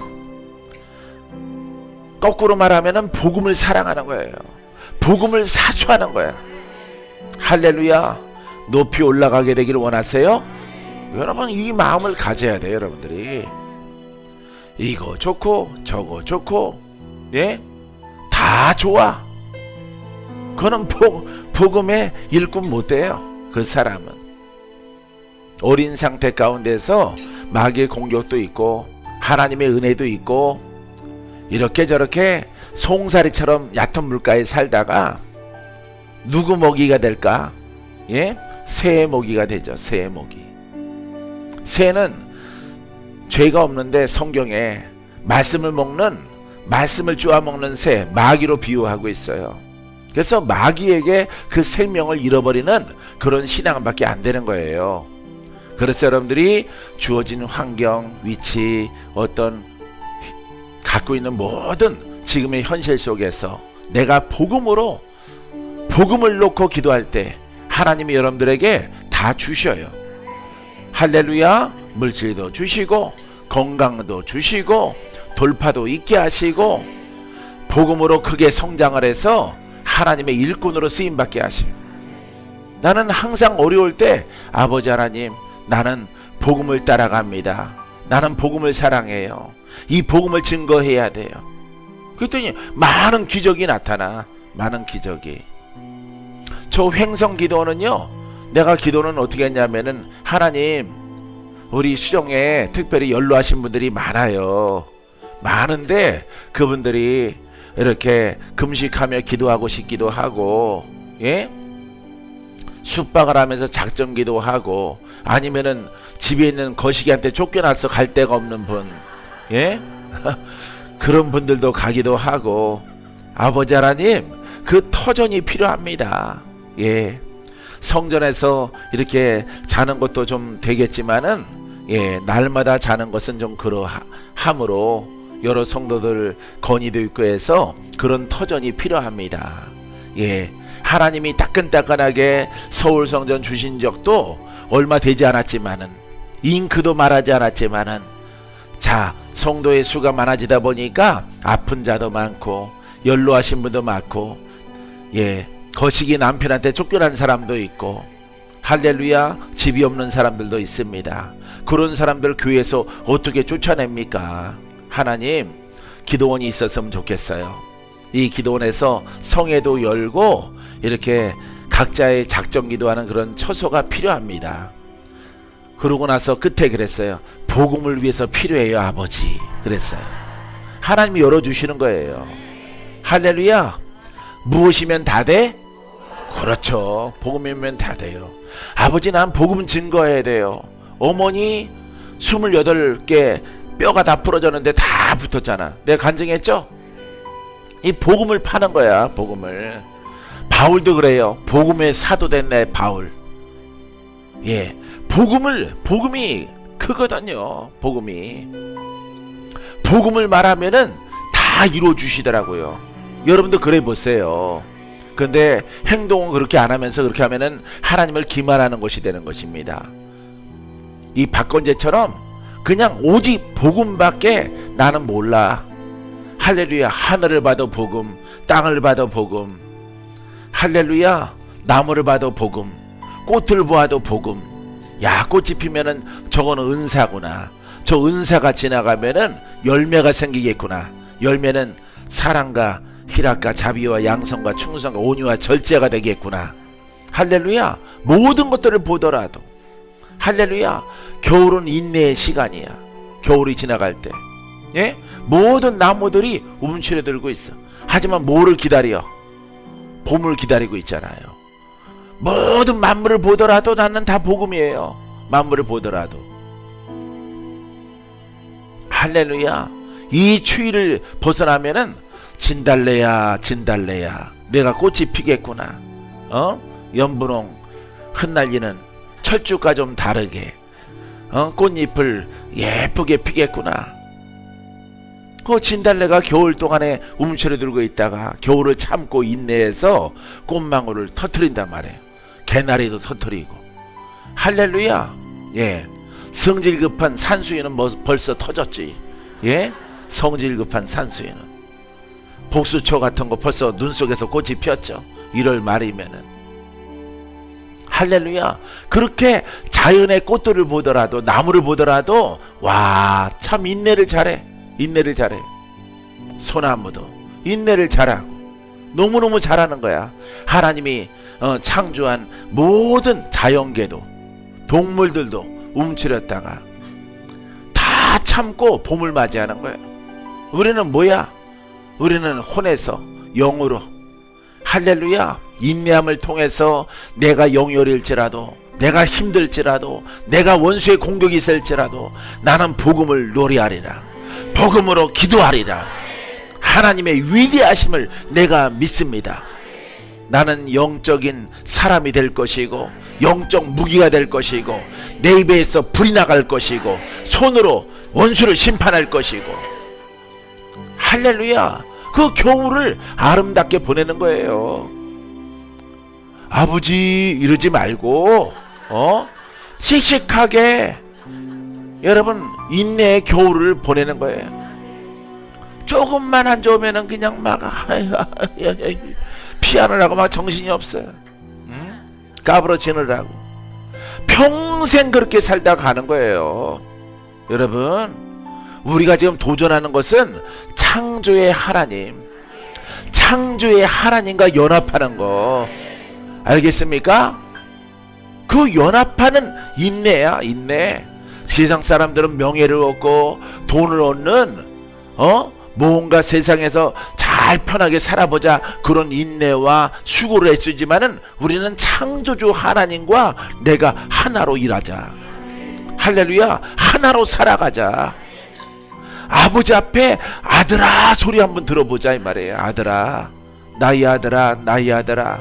거꾸로 말하면은 복음을 사랑하는 거예요. 복음을 사수하는 거예요. 할렐루야. 높이 올라가게 되기를 원하세요? 여러분, 이 마음을 가져야 돼요. 여러분들이 이거 좋고 저거 좋고, 예, 다 좋아. 그거는 복음의 일꾼 못 돼요. 그 사람은 어린 상태 가운데서 마귀의 공격도 있고 하나님의 은혜도 있고 이렇게 저렇게 송사리처럼 얕은 물가에 살다가 누구 먹이가 될까? 예? 새의 먹이가 되죠. 새의 먹이. 새는 죄가 없는데 성경에 말씀을 쪼아먹는 새, 마귀로 비유하고 있어요. 그래서 마귀에게 그 생명을 잃어버리는 그런 신앙밖에 안 되는 거예요. 그래서 여러분들이 주어진 환경, 위치, 어떤 갖고 있는 모든 지금의 현실 속에서 내가 복음을 놓고 기도할 때 하나님이 여러분들에게 다 주셔요. 할렐루야. 물질도 주시고 건강도 주시고 돌파도 있게 하시고 복음으로 크게 성장을 해서 하나님의 일꾼으로 쓰임받게 하시고, 나는 항상 어려울 때 아버지 하나님, 나는 복음을 따라갑니다. 나는 복음을 사랑해요. 이 복음을 증거해야 돼요. 그랬더니 많은 기적이 나타나. 많은 기적이. 저 횡성 기도는요, 내가 기도는 어떻게 했냐면은, 하나님, 우리 수정에 특별히 연로하신 분들이 많아요. 많은데 그분들이 이렇게 금식하며 기도하고 싶기도 하고, 예? 숙박을 하면서 작정기도 하고, 아니면은 집에 있는 거시기한테 쫓겨나서 갈 데가 없는 분, 예? 그런 분들도 가기도 하고, 아버지 하나님, 그 터전이 필요합니다. 예. 성전에서 이렇게 자는 것도 좀 되겠지만은, 예, 날마다 자는 것은 좀 그러함으로 여러 성도들 건의도 있고 해서 그런 터전이 필요합니다. 예, 하나님이 따끈따끈하게 서울 성전 주신 적도 얼마 되지 않았지만은, 잉크도 말하지 않았지만은, 자, 성도의 수가 많아지다 보니까 아픈 자도 많고 연로하신 분도 많고, 예, 거시기 남편한테 쫓겨난 사람도 있고, 할렐루야, 집이 없는 사람들도 있습니다. 그런 사람들 교회에서 어떻게 쫓아냅니까? 하나님, 기도원이 있었으면 좋겠어요. 이 기도원에서 성회도 열고 이렇게 각자의 작정 기도하는 그런 처소가 필요합니다. 그러고 나서 끝에 그랬어요. 복음을 위해서 필요해요, 아버지. 그랬어요. 하나님이 열어주시는 거예요. 할렐루야. 무엇이면 다 돼? 그렇죠. 복음이면 다 돼요. 아버지, 난 복음 증거해야 돼요. 어머니 28개 뼈가 다 부러졌는데 다 붙었잖아. 내가 간증했죠? 이 복음을 파는 거야. 복음을. 바울도 그래요. 복음의 사도 됐네, 바울. 예, 복음이 크거든요. 복음을 말하면은 다 이루어주시더라고요. 여러분도 그래 보세요. 근데 행동은 그렇게 안 하면서 그렇게 하면은 하나님을 기만하는 것이 되는 것입니다. 이 박건재처럼 그냥 오직 복음밖에 나는 몰라. 할렐루야. 하늘을 봐도 복음, 땅을 봐도 복음, 할렐루야. 나무를 봐도 복음, 꽃을 보아도 복음. 야, 꽃이 피면은 저거는 은사구나. 저 은사가 지나가면은 열매가 생기겠구나. 열매는 사랑과 희락과 자비와 양성과 충성과 온유와 절제가 되겠구나. 할렐루야. 모든 것들을 보더라도, 할렐루야, 겨울은 인내의 시간이야. 겨울이 지나갈 때, 예? 모든 나무들이 움츠러들고 있어. 하지만 뭐를 기다려? 봄을 기다리고 있잖아요. 모든 만물을 보더라도 나는 다 복음이에요. 만물을 보더라도. 할렐루야. 이 추위를 벗어나면은 진달래야 진달래야 내가 꽃이 피겠구나. 연분홍 흩날리는 철쭉과 좀 다르게 꽃잎을 예쁘게 피겠구나. 그 진달래가 겨울 동안에 움츠러들고 있다가 겨울을 참고 인내해서 꽃망울을 터트린단 말이에요. 개나리도 터트리고. 할렐루야. 예, 성질 급한 산수유는 뭐 벌써 터졌지. 예, 성질 급한 산수유는 복수초 같은 거 벌써 눈 속에서 꽃이 폈죠. 1월 말이면은. 할렐루야. 그렇게 자연의 꽃들을 보더라도, 나무를 보더라도, 와, 참 인내를 잘해. 인내를 잘해. 소나무도 인내를 잘하고 너무너무 잘하는 거야. 하나님이 창조한 모든 자연계도, 동물들도 움츠렸다가 다 참고 봄을 맞이하는 거야. 우리는 뭐야? 우리는 혼에서 영으로, 할렐루야, 인내함을 통해서 내가 영이 어릴지라도, 내가 힘들지라도, 내가 원수의 공격이 있을지라도 나는 복음을 노래하리라. 복음으로 기도하리라. 하나님의 위대하심을 내가 믿습니다. 나는 영적인 사람이 될 것이고, 영적 무기가 될 것이고, 내 입에서 불이 나갈 것이고, 손으로 원수를 심판할 것이고. 할렐루야. 그 겨울을 아름답게 보내는 거예요. 아버지 이러지 말고 씩씩하게 여러분 인내의 겨울을 보내는 거예요. 조금만 안 좋으면은 그냥 막 피하느라고 막 정신이 없어요. 까불어지느라고 평생 그렇게 살다 가는 거예요. 여러분, 우리가 지금 도전하는 것은 창조의 하나님, 창조의 하나님과 연합하는 거 알겠습니까? 그 연합하는 인내야. 인내. 세상 사람들은 명예를 얻고 돈을 얻는 뭔가 세상에서 잘 편하게 살아보자 그런 인내와 수고를 애쓰지만은 우리는 창조주 하나님과 내가 하나로 일하자. 할렐루야. 하나로 살아가자. 아버지 앞에 아들아 소리 한번 들어보자 이 말이에요. 아들아, 나의 아들아, 나의 아들아,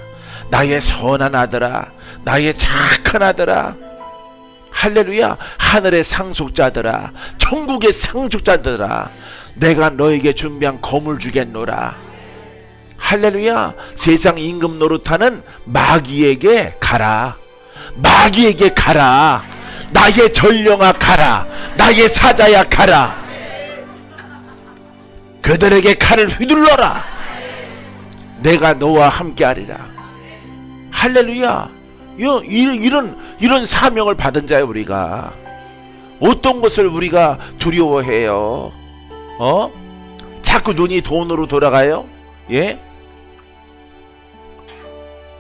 나의 선한 아들아, 나의 착한 아들아. 할렐루야. 하늘의 상속자들아, 천국의 상속자들아, 내가 너에게 준비한 검을 주겠노라. 할렐루야. 세상 임금 노릇하는 마귀에게 가라. 마귀에게 가라. 나의 전령아 가라. 나의 사자야 가라. 그들에게 칼을 휘둘러라. 내가 너와 함께하리라. 할렐루야. 이런 사명을 받은 자예요. 우리가 어떤 것을 우리가 두려워해요? 자꾸 눈이 돈으로 돌아가요? 예?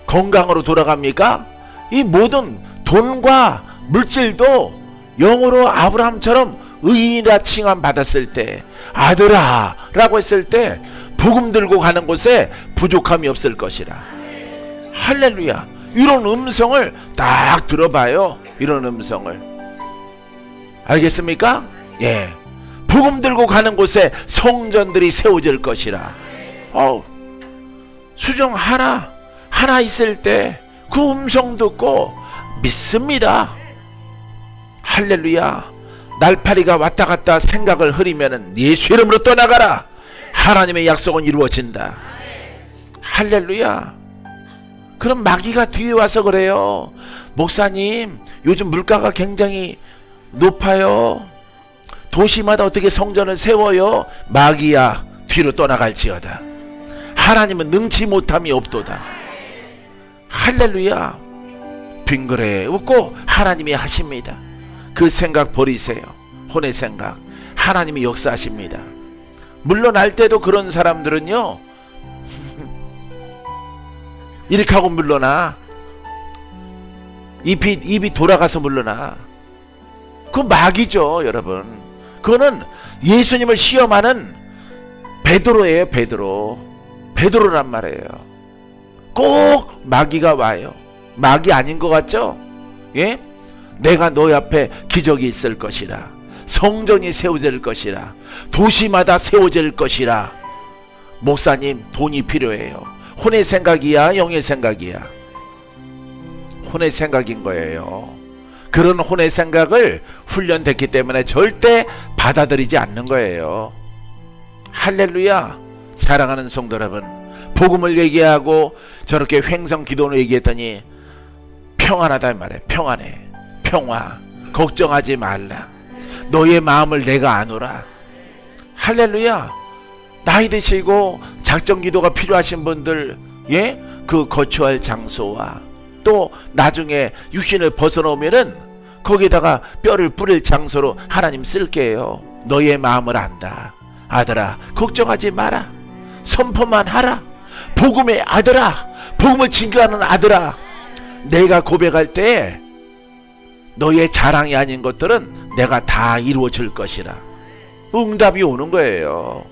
건강으로 돌아갑니까? 이 모든 돈과 물질도 영으로 아브라함처럼 의인이라 칭함 받았을 때, 아들아 라고 했을 때 복음 들고 가는 곳에 부족함이 없을 것이라. 할렐루야. 이런 음성을 딱 들어봐요. 이런 음성을. 알겠습니까? 예. 복음 들고 가는 곳에 성전들이 세워질 것이라. 수정 하나 있을 때 그 음성 듣고 믿습니다. 할렐루야. 날파리가 왔다 갔다 생각을 흐리면은 예수 이름으로 떠나가라. 하나님의 약속은 이루어진다. 할렐루야. 그럼 마귀가 뒤에 와서 그래요. 목사님, 요즘 물가가 굉장히 높아요. 도시마다 어떻게 성전을 세워요? 마귀야, 뒤로 떠나갈지어다. 하나님은 능치 못함이 없도다. 할렐루야. 빙그레 웃고 하나님이 하십니다. 그 생각 버리세요. 혼의 생각. 하나님이 역사하십니다. 물러날 때도 그런 사람들은요 이렇게 하고 물러나. 입이 돌아가서 물러나. 그 마귀죠 여러분. 그거는 예수님을 시험하는 베드로예요. 베드로란 말이에요. 꼭 마귀가 와요. 마귀 아닌 것 같죠? 예? 내가 너희 앞에 기적이 있을 것이라. 성전이 세워질 것이라. 도시마다 세워질 것이라. 목사님 돈이 필요해요. 혼의 생각이야 영의 생각이야? 혼의 생각인 거예요. 그런 혼의 생각을 훈련됐기 때문에 절대 받아들이지 않는 거예요. 할렐루야. 사랑하는 성도 여러분, 복음을 얘기하고 저렇게 횡성 기도를 얘기했더니 평안하다 말이에요. 평안해. 평화. 걱정하지 말라. 너의 마음을 내가 아노라. 할렐루야. 나이 드시고 작정 기도가 필요하신 분들, 예? 그 거처할 장소와 또 나중에 육신을 벗어놓으면은 거기다가 뼈를 뿌릴 장소로 하나님 쓸게요. 너의 마음을 안다. 아들아, 걱정하지 마라. 선포만 하라. 복음의 아들아, 복음을 증거하는 아들아, 내가 고백할 때 너의 자랑이 아닌 것들은 내가 다 이루어질 것이라. 응답이 오는 거예요.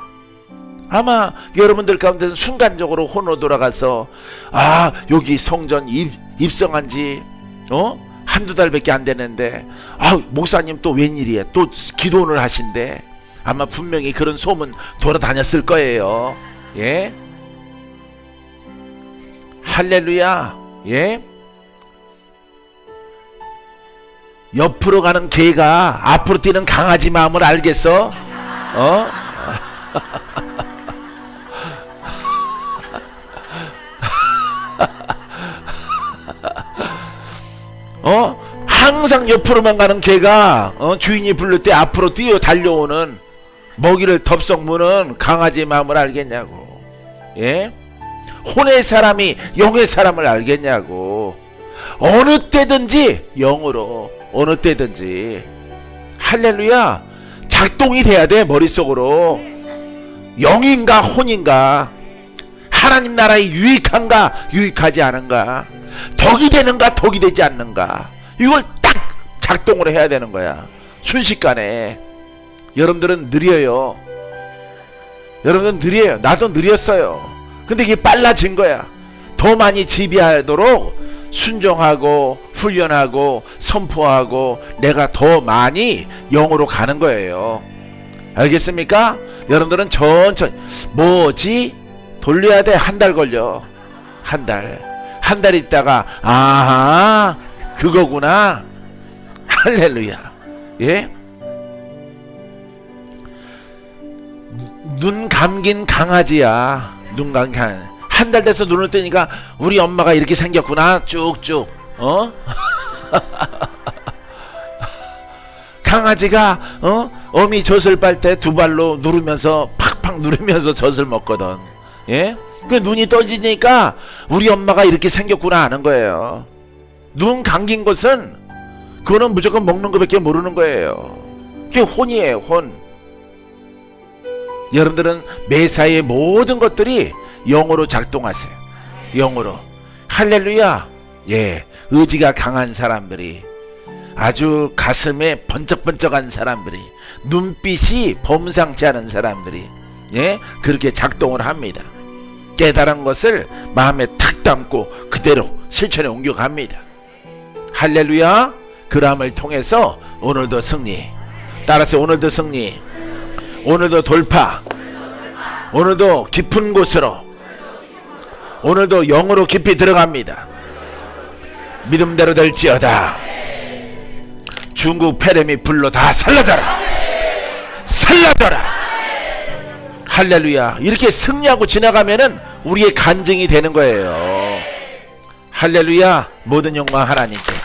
아마 여러분들 가운데는 순간적으로 혼으로 돌아가서 여기 성전 입성한 지 한두 달밖에 안 되는데 목사님 또 웬일이야, 또 기도를 하신대. 아마 분명히 그런 소문 돌아다녔을 거예요. 예? 할렐루야. 예? 옆으로 가는 개가 앞으로 뛰는 강아지 마음을 알겠어? 항상 옆으로만 가는 개가 주인이 부를 때 앞으로 뛰어 달려오는 먹이를 덥석 무는 강아지 마음을 알겠냐고. 예? 혼의 사람이 영의 사람을 알겠냐고. 어느 때든지 영으로, 어느 때든지. 할렐루야. 작동이 돼야 돼. 머릿속으로 영인가 혼인가, 하나님 나라에 유익한가 유익하지 않은가, 덕이 되는가 덕이 되지 않는가, 이걸 딱 작동을 해야 되는 거야. 순식간에. 여러분들은 느려요. 여러분들은 느려요. 나도 느렸어요. 근데 이게 빨라진 거야. 더 많이 지배하도록 순종하고 훈련하고 선포하고 내가 더 많이 영으로 가는 거예요. 알겠습니까? 여러분들은 천천히. 뭐지? 돌려야 돼. 한 달 걸려. 한 달 있다가 아하 그거구나. 할렐루야. 예? 눈 감긴 강아지야. 눈 감긴 한 달 돼서 눈을 뜨니까 우리 엄마가 이렇게 생겼구나. 쭉쭉. 강아지가 어미 젖을 빨 때 두 발로 누르면서 팍팍 누르면서 젖을 먹거든. 예? 그 눈이 떠지니까 우리 엄마가 이렇게 생겼구나 하는 거예요. 눈 감긴 것은 그거는 무조건 먹는 것밖에 모르는 거예요. 그게 혼이에요. 혼. 여러분들은 매사의 모든 것들이 영으로 작동하세요. 영으로. 할렐루야. 예, 의지가 강한 사람들이, 아주 가슴에 번쩍번쩍한 사람들이, 눈빛이 범상치 않은 사람들이, 예, 그렇게 작동을 합니다. 깨달은 것을 마음에 탁 담고 그대로 실천에 옮겨갑니다. 할렐루야. 그람을 통해서 오늘도 승리. 따라서 오늘도 승리. 오늘도 돌파. 오늘도 깊은 곳으로, 오늘도 영으로 깊이 들어갑니다. 믿음대로 될지어다. 중국 페레미 불로 다 살라져라. 살라져라. 할렐루야. 이렇게 승리하고 지나가면은 우리의 간증이 되는 거예요. 할렐루야. 모든 영광 하나님께.